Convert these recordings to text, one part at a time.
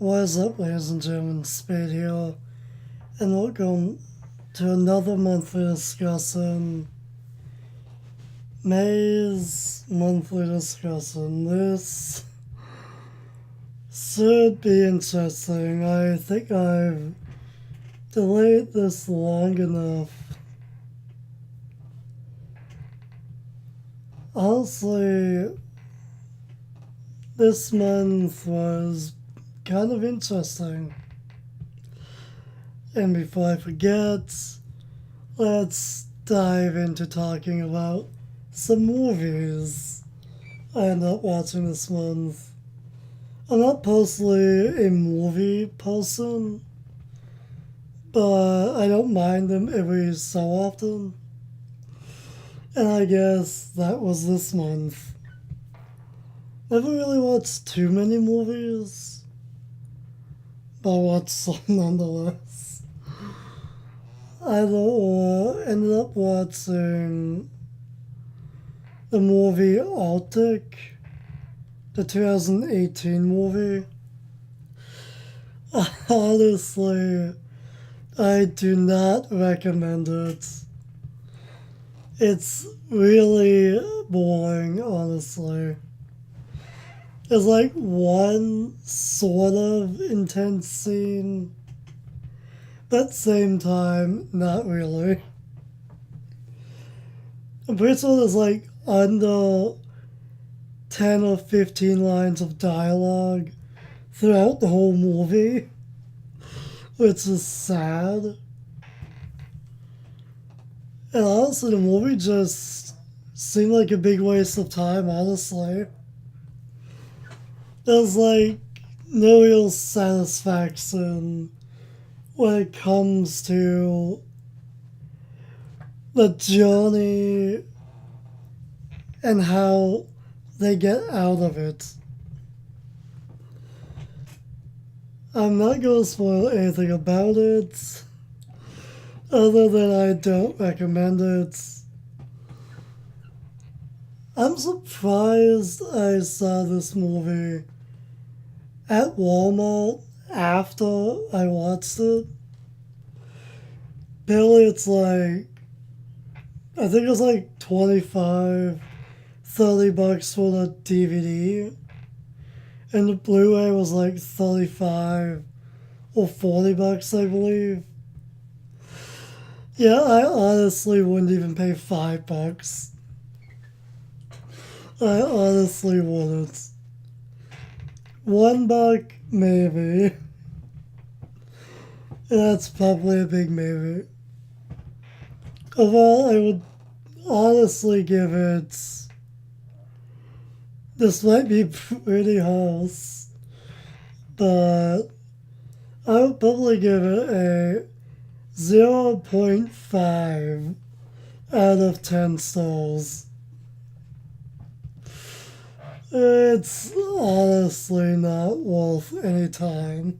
What is up, ladies and gentlemen? Spade here, and welcome to another monthly discussion. May's monthly discussion. This should be interesting. I think I've delayed this long enough. Honestly, this month was kind of interesting. And before I forget, let's dive into talking about some movies I ended up watching this month. I'm not personally a movie person, but I don't mind them every so often. And I guess that was this month. Never really watched too many movies, but I watched some nonetheless. I ended up watching the movie Arctic, the 2018 movie. Honestly, I do not recommend it. It's really boring, honestly. There's like one sort of intense scene, but at the same time, not really. I'm pretty sure there's like under 10 or 15 lines of dialogue throughout the whole movie, which is sad. And honestly, the movie just seemed like a big waste of time, honestly. There's like no real satisfaction when it comes to the journey and how they get out of it. I'm not going to spoil anything about it, other than I don't recommend it. I'm surprised I saw this movie at Walmart after I watched it. Apparently it's like, I think it's like 25, 30 bucks for the DVD. And the Blu-ray was like 35 or 40 bucks, I believe. Yeah, I honestly wouldn't even pay $5. I honestly wouldn't. $1, maybe. That's probably a big maybe. Overall, I would honestly give it. This might be pretty harsh, but I would probably give it a 0.5 out of 10 stars. It's honestly not worth any time.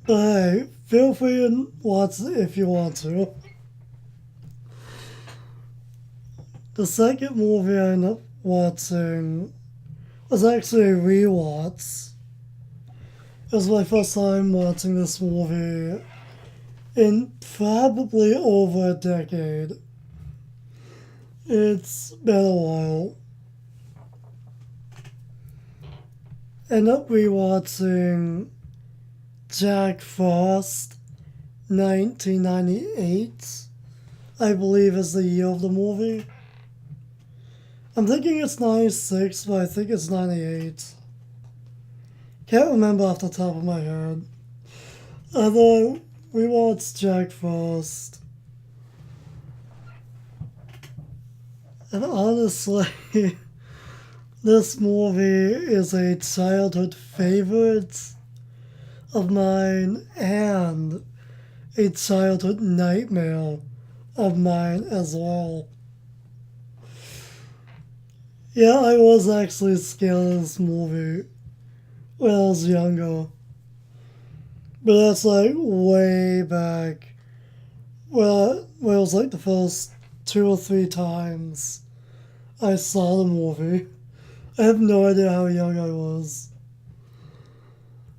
But hey, feel free to watch it if you want to. The second movie I ended up watching was actually a rewatch. It was my first time watching this movie in probably over a decade. It's been a while. End up rewatching Jack Frost, 1998, I believe is the year of the movie. I'm thinking it's 96, but I think it's 98. Can't remember off the top of my head. Although, we watched Jack Frost. And honestly, this movie is a childhood favorite of mine and a childhood nightmare of mine as well. Yeah, I was actually scared of this movie when I was younger. But that's like way back. Well, it was like the first 2 or 3 times I saw the movie. I have no idea how young I was.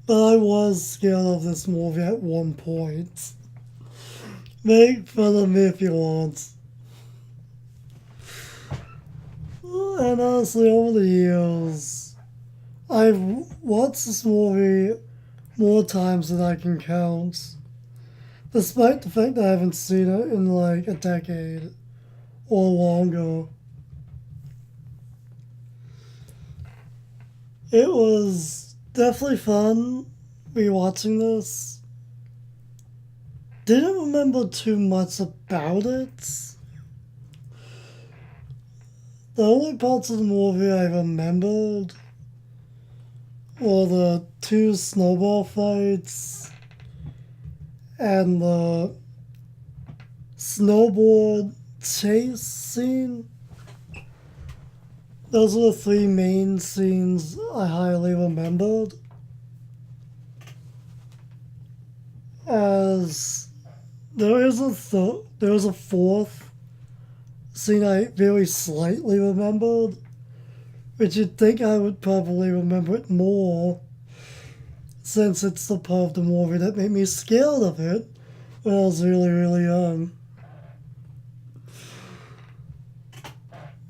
But I was scared of this movie at one point. Make fun of me if you want. And honestly, over the years, I've watched this movie more times than I can count. Despite the fact that I haven't seen it in like a decade or longer. It was definitely fun rewatching this. Didn't remember too much about it. The only parts of the movie I remembered were the two snowball fights and the snowboard chase scene. Those are the three main scenes I highly remembered. As there is a fourth scene I very slightly remembered, which you'd think I would probably remember it more, since it's the part of the movie that made me scared of it when I was really, really young.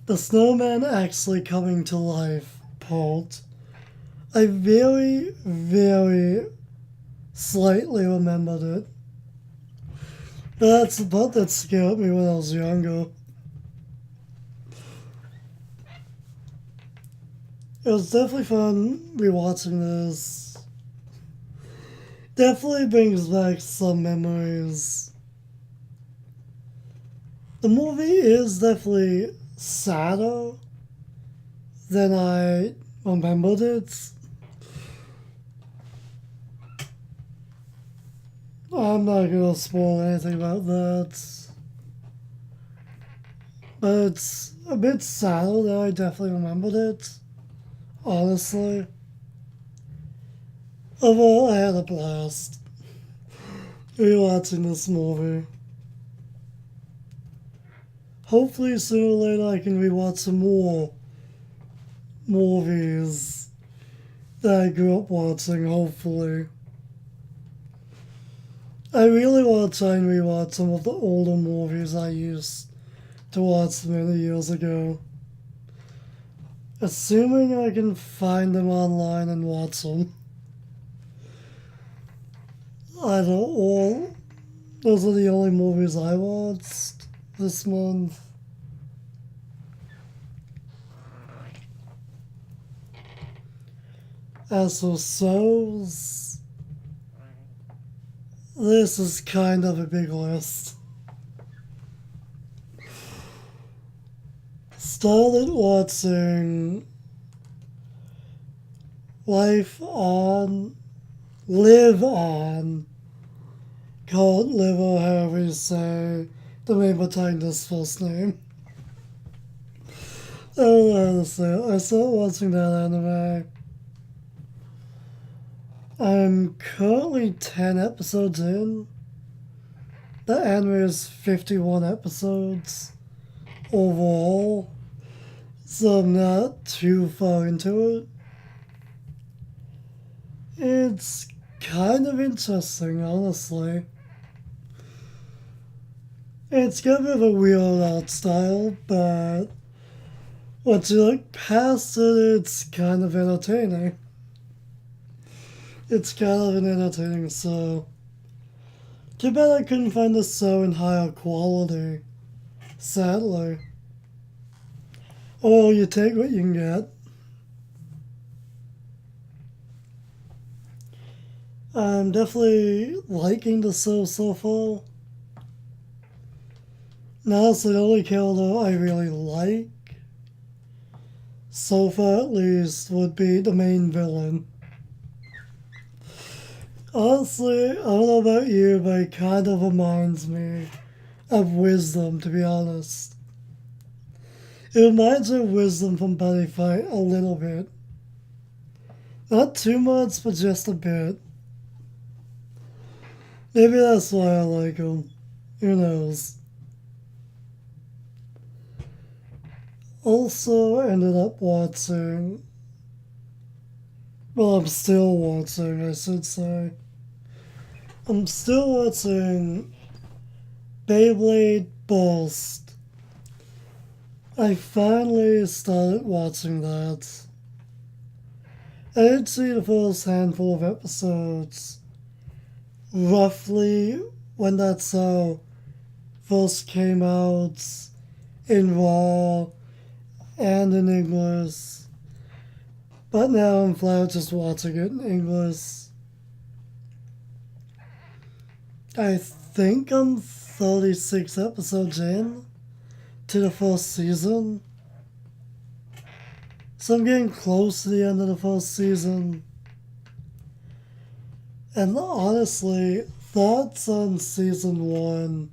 The snowman actually coming to life part, I very, very slightly remembered it. But that's the part that scared me when I was younger. It was definitely fun rewatching this. Definitely brings back some memories. The movie is definitely sadder than I remembered it. I'm not gonna spoil anything about that. But it's a bit sadder than I definitely remembered it. Honestly. Overall, I had a blast rewatching this movie. Hopefully, sooner or later, I can rewatch some more movies that I grew up watching, hopefully. I really want to try and rewatch some of the older movies I used to watch many years ago. Assuming I can find them online and watch them. I don't all. Those are the only movies I watched this month. As for shows, this is kind of a big list. Started watching Live On, can't live or however you say the main protagonist's first name. I don't know how to say it. I started watching that anime. I'm currently 10 episodes in. The anime is 51 episodes overall, so I'm not too far into it. It's kind of interesting, honestly. It's got a bit of a weird art style, but once you look past it, it's kind of entertaining. It's kind of an entertaining show. Too bad I couldn't find a show in higher quality, sadly. Or you take what you can get. I'm definitely liking the show so far. Now it's the only character I really like, so far at least, would be the main villain. Honestly, I don't know about you, but it kind of reminds me of Wisdom, to be honest. It reminds me of Wisdom from Buddy Fight a little bit. Not too much, but just a bit. Maybe that's why I like him. Who knows? Also ended up watching Well, I'm still watching, I should say. I'm still watching Beyblade Burst. I finally started watching that. I did see the first handful of episodes roughly when that show first came out in Raw and in English. But now I'm flat just watching it in English. I think I'm 36 episodes in to the first season. So I'm getting close to the end of the first season. And honestly, thoughts on season 1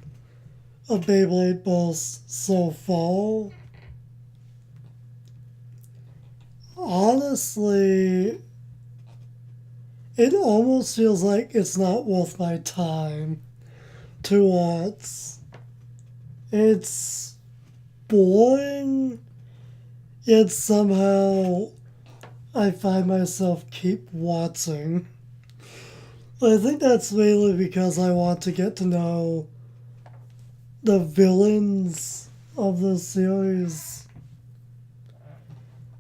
of Beyblade Burst so far? Honestly, it almost feels like it's not worth my time to watch. It's boring, yet somehow I find myself keep watching. But I think that's mainly because I want to get to know the villains of the series.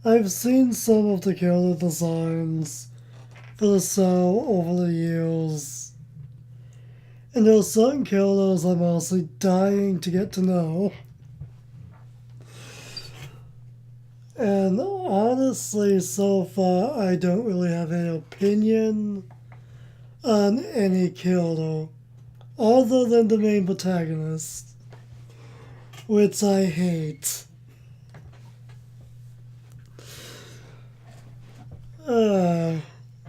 I've seen some of the character designs for the show over the years, and there are certain characters I'm honestly dying to get to know. And honestly, so far, I don't really have an opinion on any character other than the main protagonist, which I hate.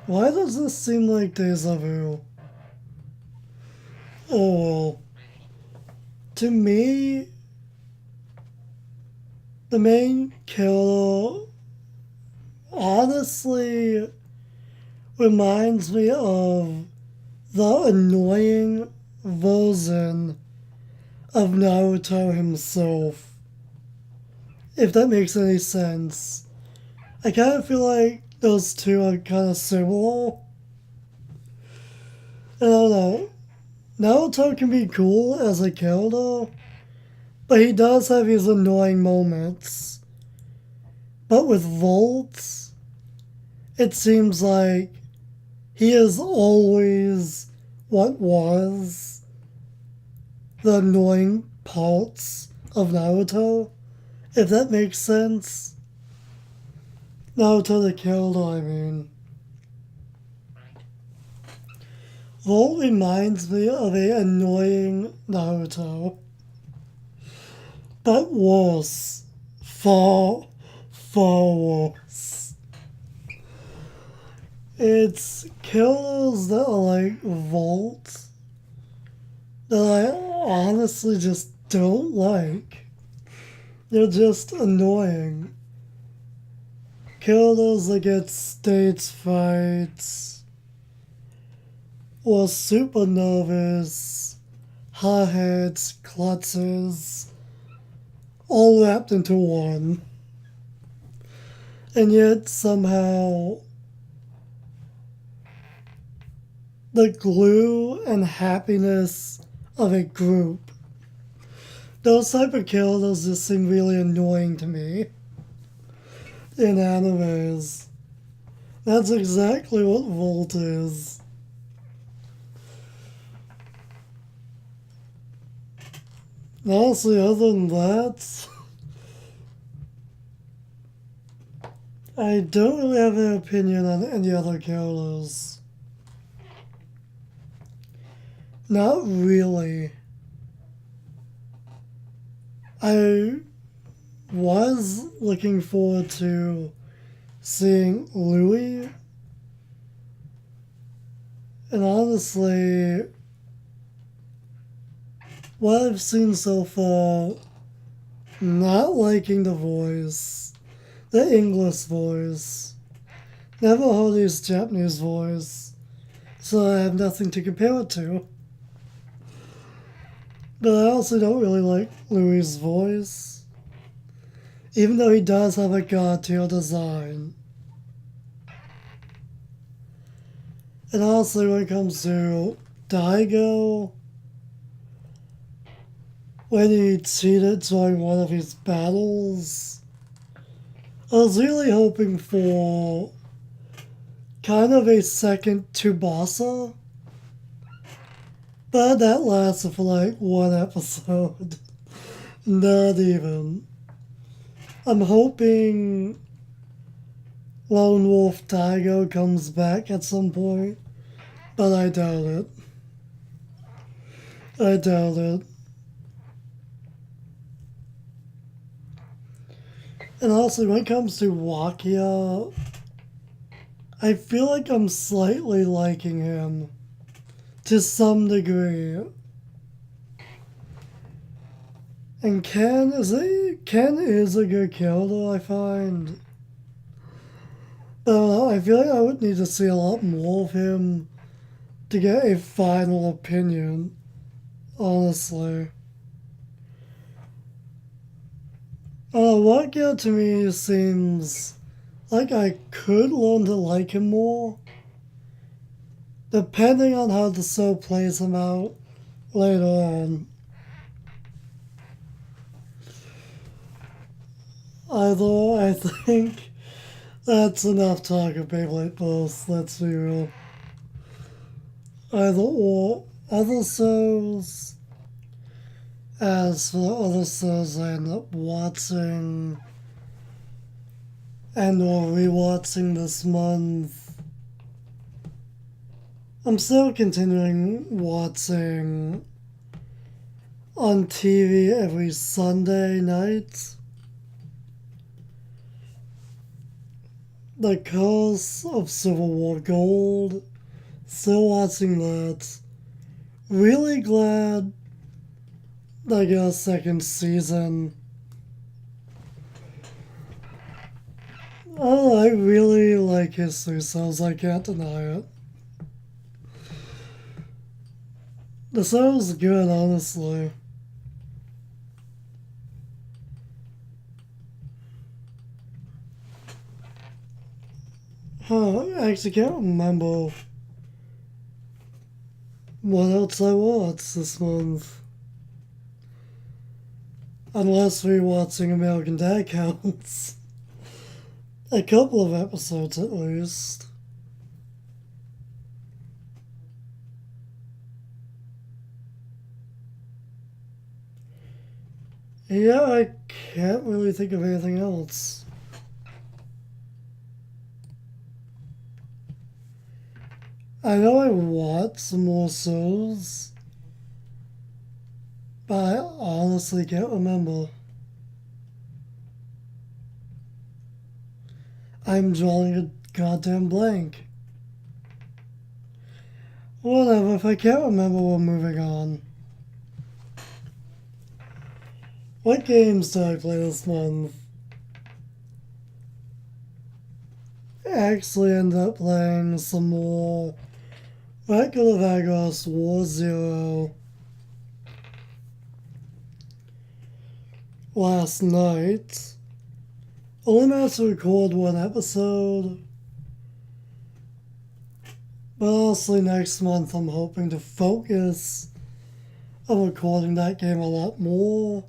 Why does this seem like deja vu? Oh well. To me, the main character honestly reminds me of the annoying version of Naruto himself. If that makes any sense. I kind of feel like those two are kind of similar. I don't know. Naruto can be cool as a character, but he does have his annoying moments. But with Volt, it seems like he is always what was the annoying parts of Naruto, if that makes sense. Naruto the character, I mean. Volt reminds me of a annoying Naruto. But worse. Far, far worse. It's characters that are like Volt that I honestly just don't like. They're just annoying. Characters that get stage frights, or super nervous, hot-heads, clutches, all wrapped into one. And yet somehow the glue and happiness of a group. Those type of characters just seem really annoying to me in animes. That's exactly what Volt is. Honestly, other than that, I don't really have an opinion on any other characters. Not really. I was looking forward to seeing Louis, and honestly, what I've seen so far, not liking the voice, the English voice. Never heard his Japanese voice, so I have nothing to compare it to. But I also don't really like Louis' voice, even though he does have a god tier design. And honestly, when it comes to Daigo, when he cheated during one of his battles, I was really hoping for kind of a second Tsubasa, but that lasted for like one episode. Not even. I'm hoping Lone Wolf Daigo comes back at some point, but I doubt it. I doubt it. And also, when it comes to Wakia, I feel like I'm slightly liking him to some degree. And Ken is a good character, I find. But I feel like I would need to see a lot more of him to get a final opinion, honestly. Wakia to me seems like I could learn to like him more, depending on how the show plays him out later on. Although I think that's enough talk of Beyblade Burst, let's be real. Either or, other shows, as for the other shows I end up watching and or rewatching this month, I'm still continuing watching on TV every Sunday night The Curse of Civil War Gold. Still watching that. Really glad I got a second season. Oh, I really like history shows, I can't deny it. The show's good, honestly. I actually can't remember what else I watched this month. Unless rewatching American Dad counts. A couple of episodes at least. Yeah, I can't really think of anything else. I know I watched some more shows, but I honestly can't remember. I'm drawing a goddamn blank. Whatever, if I can't remember, we're moving on. What games did I play this month? I actually ended up playing some more regular Vagos War Zero last night. Only managed to record one episode. But honestly, next month I'm hoping to focus on recording that game a lot more.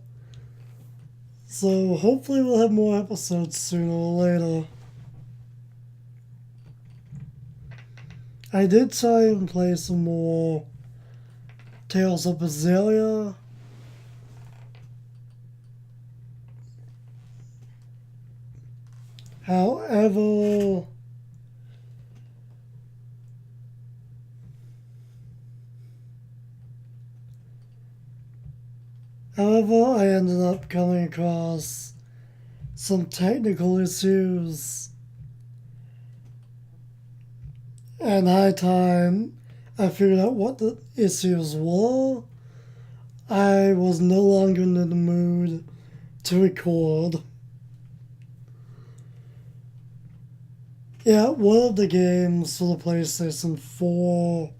So hopefully we'll have more episodes sooner or later. I did try and play some more Tales of Berseria. However, I ended up coming across some technical issues. And high time I figured out what the issues were. I was no longer in the mood to record. Yeah, one of the games for the PlayStation 4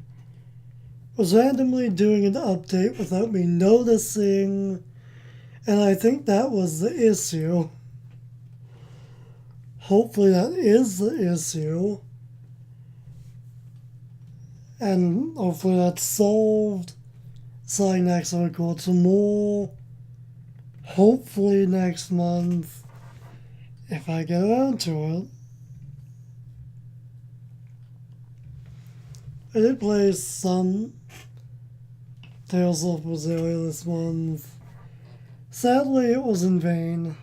was randomly doing an update without me noticing, and I think that was the issue. Hopefully that is the issue. And hopefully that's solved. So I next record some more. Hopefully next month, if I get around to it. I did play some Tales of Berseria this month. Sadly, it was in vain.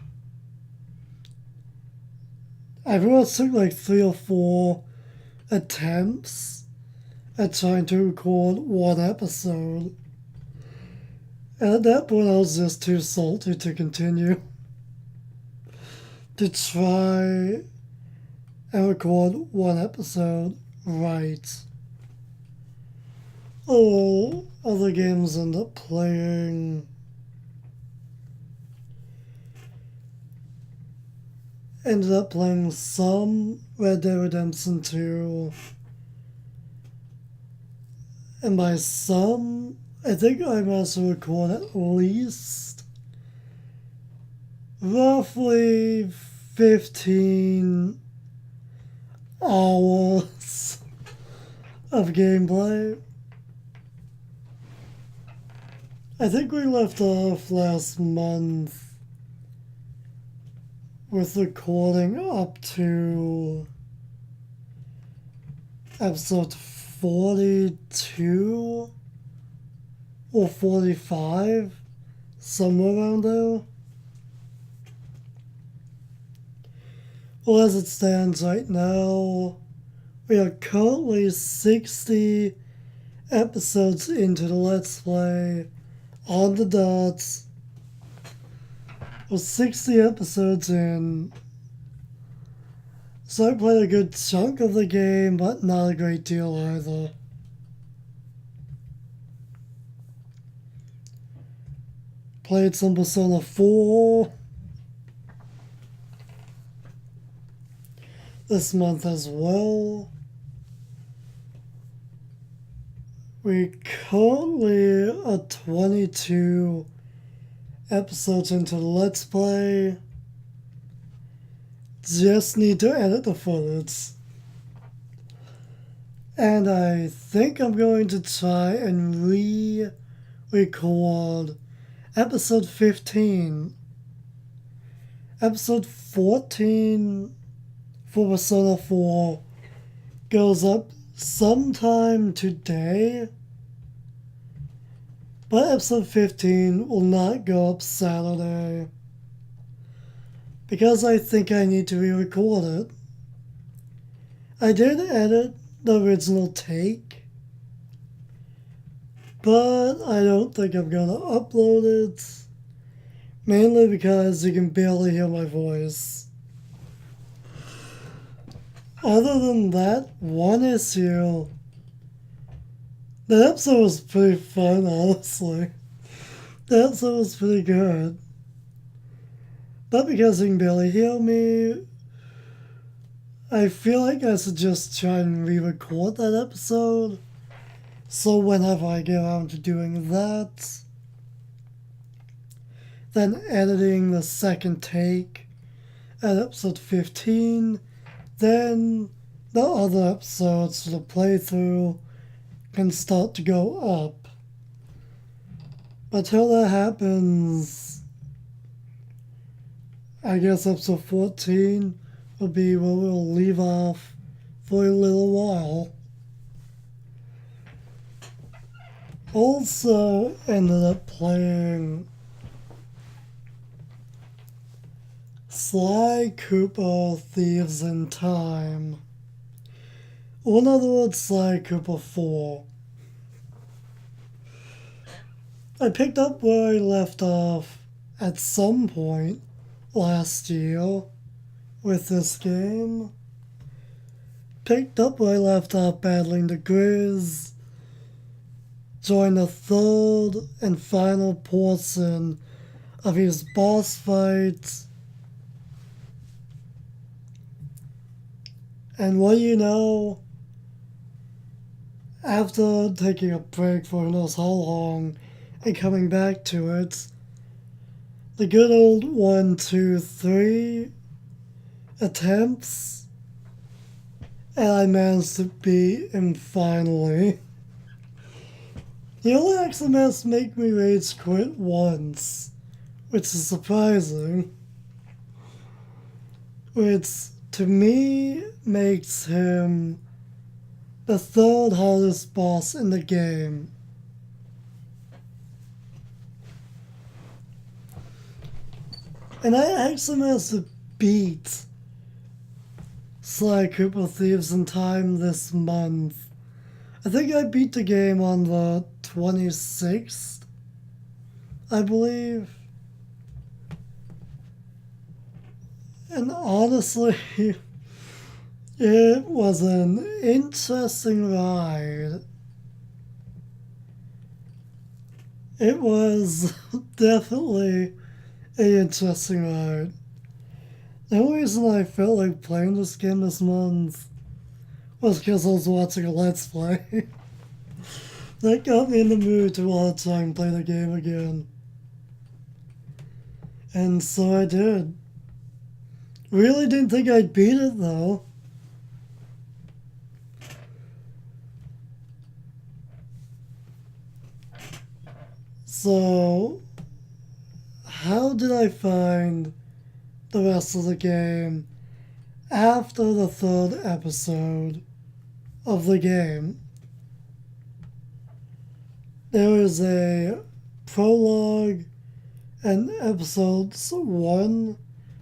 I really took like 3 or 4 attempts at trying to record one episode. And at that point, I was just too salty to continue. To try and record one episode right. Oh, other games end up playing. Ended up playing some Red Dead Redemption 2. And by some, I think I must record at least roughly 15 hours of gameplay. I think we left off last month with recording up to episode 42 or 45, somewhere around there. Well, as it stands right now, we are currently 60 episodes into the Let's Play on the dots. We're 60 episodes in. So I played a good chunk of the game, but not a great deal either. Played some Persona 4 this month as well. We currently are 22 episodes into the Let's Play. Just need to edit the footage. And I think I'm going to try and re-record episode 15. Episode 14 for Persona 4 goes up sometime today, but episode 15 will not go up Saturday because I think I need to re-record it. I did edit the original take, but I don't think I'm gonna upload it, mainly because you can barely hear my voice. Other than that one issue, the episode was pretty fun, honestly. The episode was pretty good. But because you can barely hear me, I feel like I should just try and re-record that episode. So whenever I get around to doing that, then editing the second take at episode 15, then the other episodes for the playthrough can start to go up. But till that happens, I guess episode 14 will be where we'll leave off for a little while. Also ended up playing Sly Cooper Thieves in Time. Or in other words, Sly Cooper 4. I picked up where I left off at some point last year with this game. Picked up where I left off battling the Grizz. Joined the third and final portion of his boss fight. And what do you know? After taking a break for who knows how long and coming back to it, the good old 1, 2, 3 attempts and I managed to beat him finally. He only actually managed to make me rage quit once, which is surprising. Which, to me, makes him the third hardest boss in the game. And I actually managed to beat Sly Cooper Thieves in time this month. I think I beat the game on the 26th, I believe. And honestly, it was an interesting ride. It was definitely an interesting ride. The only reason I felt like playing this game this month was because I was watching a Let's Play. That got me in the mood to want to try and play the game again. And so I did. Really didn't think I'd beat it though. So, how did I find the rest of the game after the third episode of the game? There is a prologue and episodes 1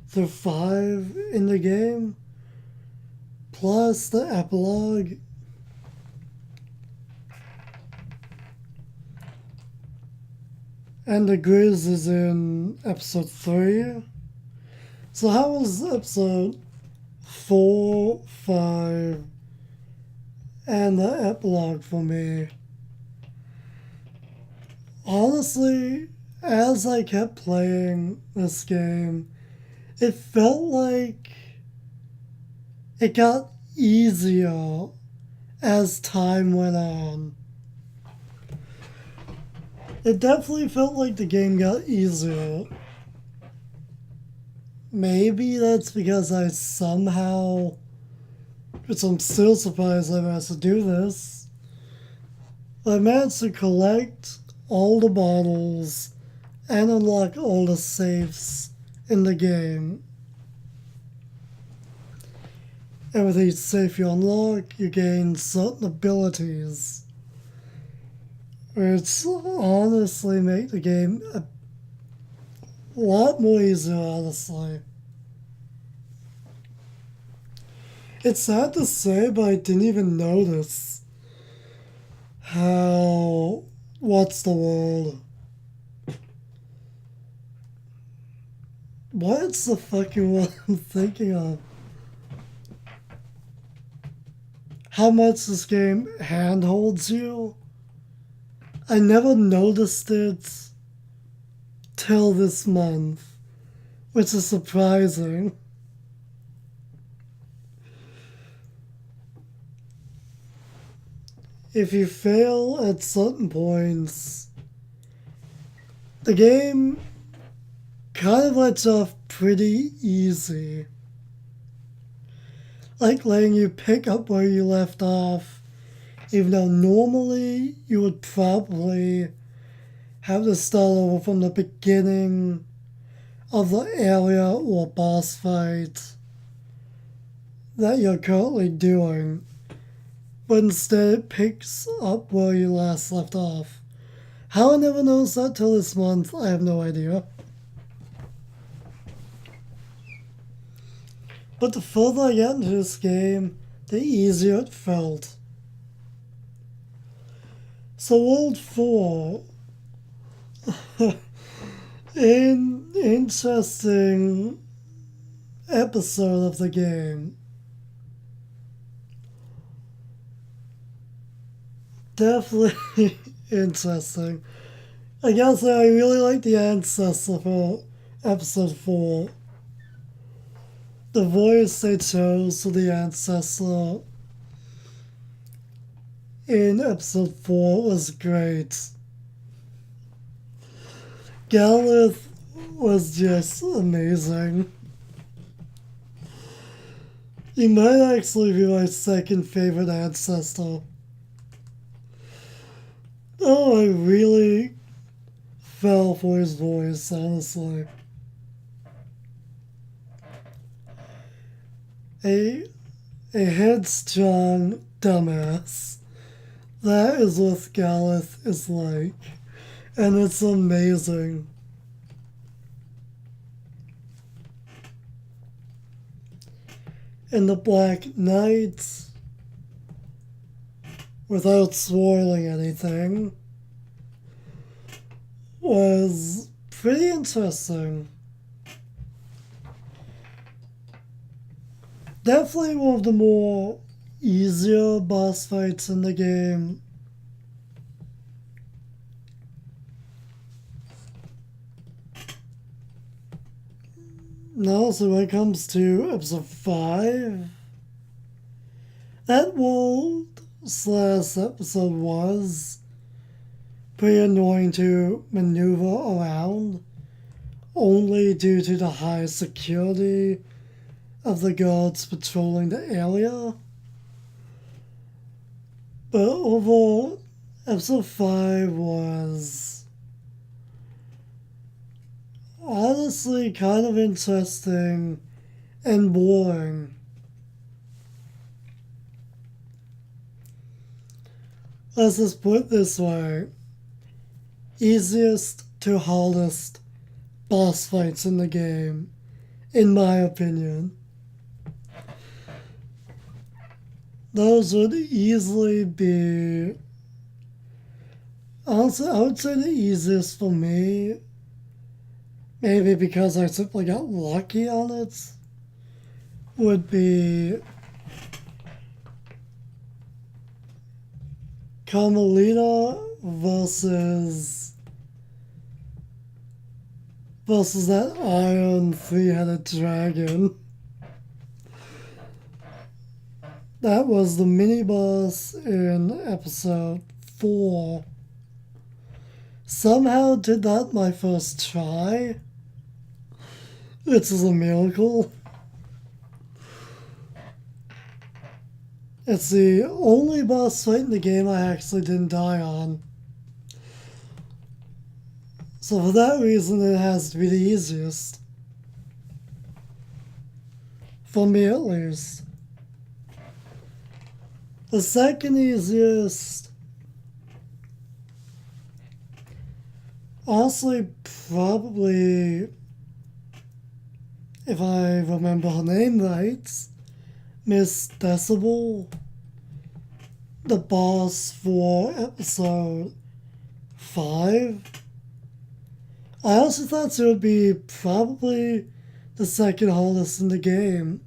through 5 in the game, plus the epilogue. And the Grizz is in episode 3. So how was episode 4, 5, and the epilogue for me? Honestly, as I kept playing this game, it felt like it got easier as time went on. It definitely felt like the game got easier. Maybe that's because I somehow, which I'm still surprised I managed to do this, I managed to collect all the bottles and unlock all the safes in the game. And with each safe you unlock, you gain certain abilities, which honestly make the game a lot more easier, honestly. It's sad to say, but I didn't even notice how... What's the word? What's the fucking word I'm thinking of? How much this game handholds you? I never noticed it till this month, which is surprising. If you fail at certain points, the game kind of lets off pretty easy. Like letting you pick up where you left off, even though normally you would probably have to start over from the beginning of the area or boss fight that you're currently doing. But instead it picks up where you last left off. How I never noticed that till this month, I have no idea. But the further I get into this game, the easier it felt. So World 4, an interesting episode of the game. Definitely interesting. I gotta say, I really like the ancestor for episode 4. The voice they chose for the ancestor in episode 4 was great. Galith was just amazing. He might actually be my second favorite ancestor. Oh, I really fell for his voice, honestly. A headstrong dumbass. That is what Galeth is like. And it's amazing. And the Black Knight, without spoiling anything, was pretty interesting. Definitely one of the more easier boss fights in the game. Now, so when it comes to episode 5, that world slash episode was pretty annoying to maneuver around, only due to the high security of the guards patrolling the area. But overall, episode 5 was honestly kind of interesting and boring. Let's just put it this way. Easiest to hardest boss fights in the game, in my opinion. Those would easily be... Honestly, I would say the easiest for me, maybe because I simply got lucky on it, would be Carmelita versus that iron three-headed dragon. That was the mini-boss in episode 4. Somehow did that my first try, which is a miracle. It's the only boss fight in the game I actually didn't die on. So for that reason, it has to be the easiest. For me at least. The second easiest, honestly, probably, if I remember her name right, Miss Decibel, the boss for episode 5. I also thought she would be probably the second hardest in the game.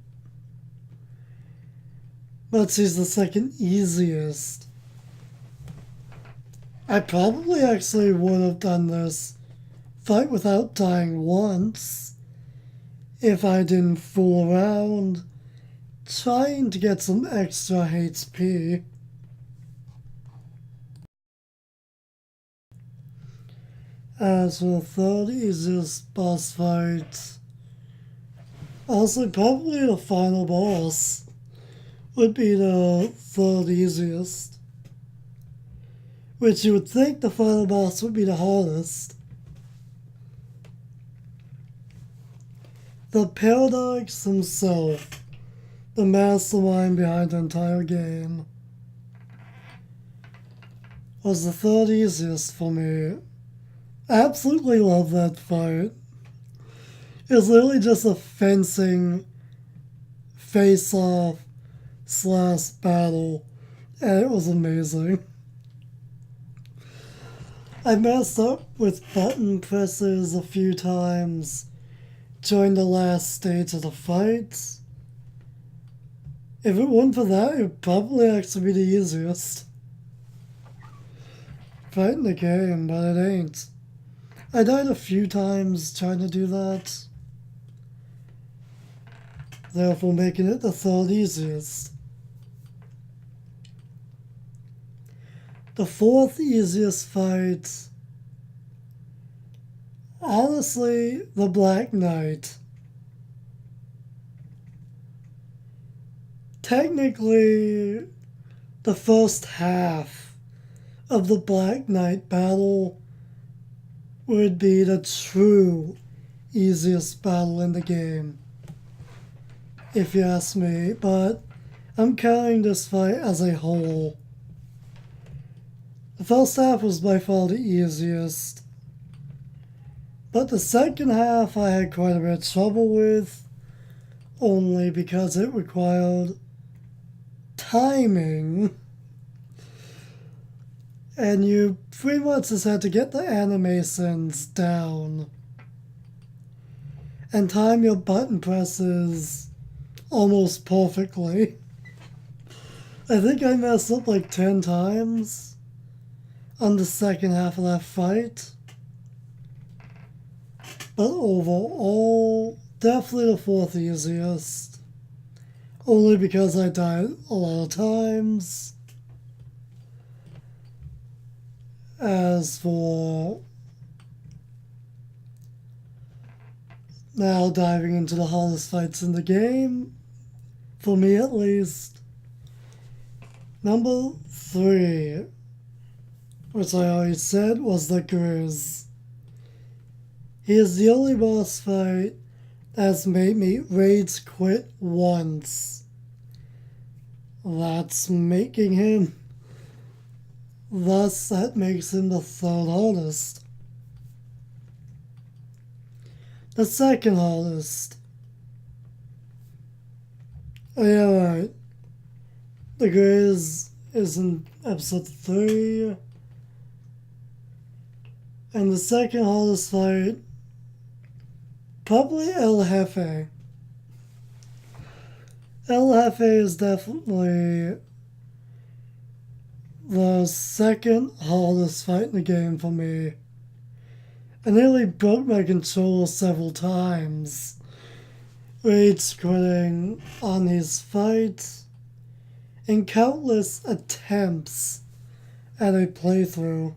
But she's the second easiest. I probably actually would have done this fight without dying once if I didn't fool around trying to get some extra HP. As for the third easiest boss fight, honestly, probably the final boss would be the third easiest. Which you would think the final boss would be the hardest. The Paradox himself, the mastermind behind the entire game, was the third easiest for me. I absolutely love that fight. It's literally just a fencing face-off / battle, and it was amazing. I messed up with button presses a few times during the last stage of the fight. If it weren't for that, it would probably actually be the easiest fight in the game, but it ain't. I died a few times trying to do that, therefore making it the third easiest. The fourth easiest fight, honestly, the Black Knight. technically, the first half of the Black Knight battle would be the true easiest battle in the game, if you ask me, but I'm counting this fight as a whole. The first half was by far the easiest, but the second half I had quite a bit of trouble with, only because it required timing. And you pretty much just had to get the animations down and time your button presses almost perfectly. I think I messed up like 10 times on the second half of that fight. But overall, definitely the fourth easiest. Only because I died a lot of times. As for now diving into the hardest fights in the game, for me at least, number 3, which I already said, was the Grizz. He is the only boss fight that's made me rage quit once. That's making him. Thus, that makes him the third hardest. The second hardest. Oh yeah, right. The Grizz is in episode 3. And the second hardest fight, probably El Jefe. El Jefe is definitely the second hardest fight in the game for me. I nearly broke my controller several times, rage quitting on his fight, and countless attempts at a playthrough.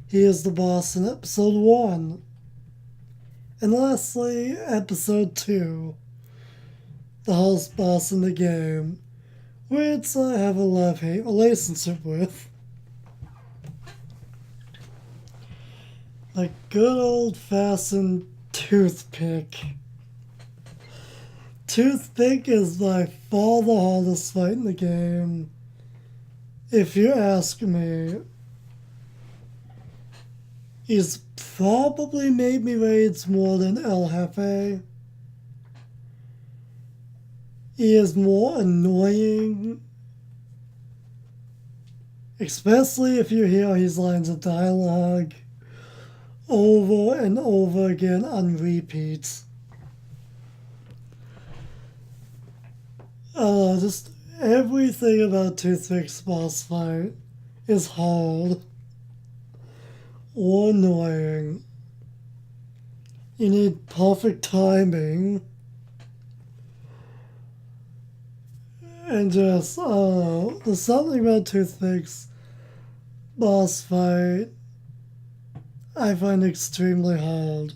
He is the boss in episode 1. And lastly, episode 2, the hardest boss in the game, which I have a love-hate relationship with. The good old-fashioned toothpick. Toothpick is by far the hardest fight in the game, if you ask me. He's probably made me rage more than El Jefe. He is more annoying, especially if you hear his lines of dialogue over and over again on repeat. Just everything about Toothpick's boss fight is hard or annoying. You need perfect timing. And just, I don't know, there's something about Toothpick's boss fight I find extremely hard.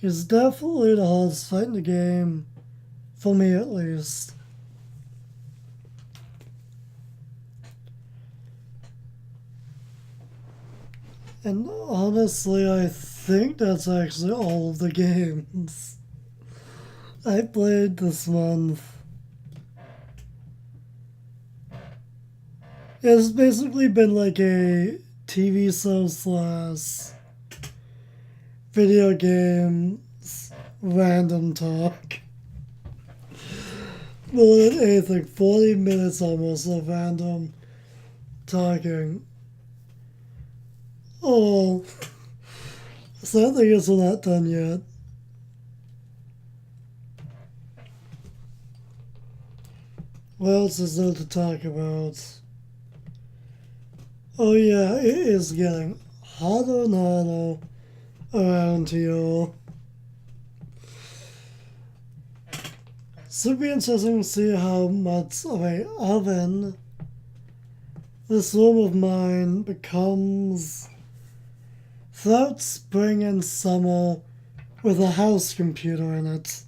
It's definitely the hardest fight in the game, for me at least. And honestly, I think that's actually all of the games I played this month. It's basically been like a TV show / video games random talk. More than anything, 40 minutes almost of random talking. Oh, sad thing is we're not done yet. What else is there to talk about? Oh yeah, it is getting hotter and hotter around here. So it'll be interesting to see how much of a oven this room of mine becomes throughout spring and summer with a house computer in it.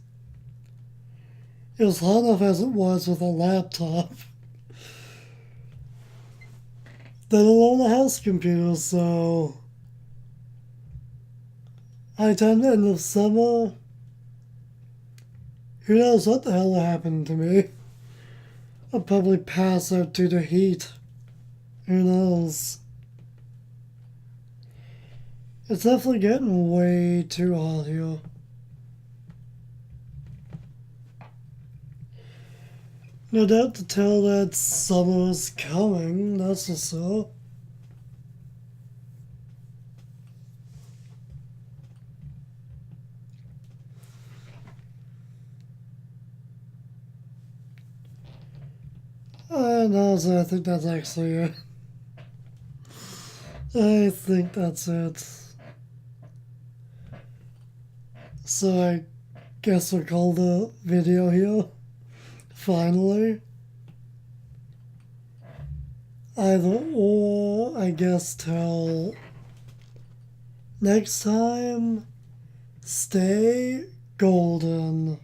It was hot enough as it was with a laptop. They don't own a house computer, so by the time the end of summer, who knows what the hell happened to me. I'll probably pass out due to heat. Who knows? It's definitely getting way too hot here. No doubt to tell that summer's coming, that's for sure. No, so I think that's actually it. I think that's it. So I guess we'll call the video here. Finally. Either or, I guess, till next time, stay golden.